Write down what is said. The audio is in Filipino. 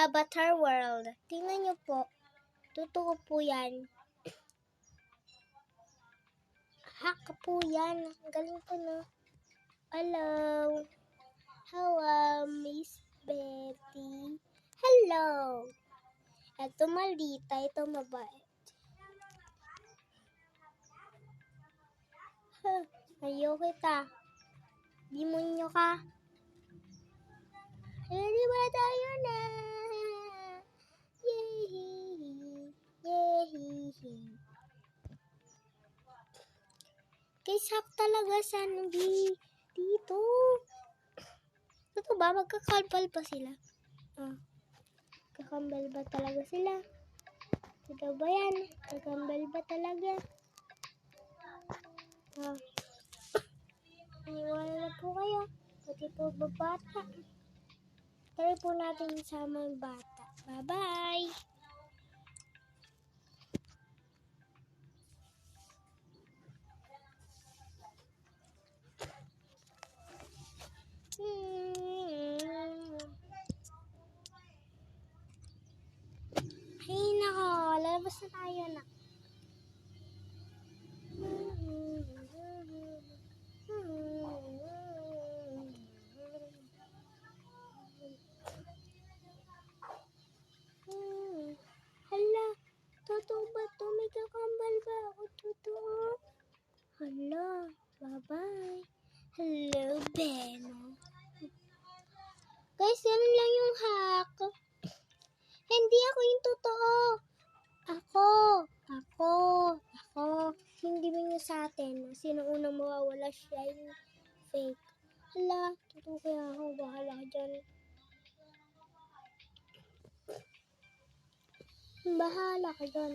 Avatar World. Tingnan nyo po. Totoo po yan. Hack po yan. Galing po no. Hello. Hello, Miss Betty. Hello. Ito maldita. Ito mabait. Ayaw kita. Demonyo ka. Ready ba tayo na? Yehey. Yehey. Guys, hack talaga sana dito. Ito ba? Magkakambal ba sila? Kakambal ba talaga sila? Ito ba yan? Kakambal ba talaga? Aniwala na po kayo. Pati po babata. Try po natin sama yung bata. Bye-bye! Ay, nako. Lalabas na tayo na. Hala, totoo ba ito? May kakambal ba ako? Totoo? Hala, bye-bye. Hello, Beno. Guys, yan lang yung hack. Hindi ako yung totoo. Ako. Hindi mo nyo sa atin. Sino unang mawawala siya yung fake. Hala, totoo kaya ako. Bahala dyan. Bahala ka dyan.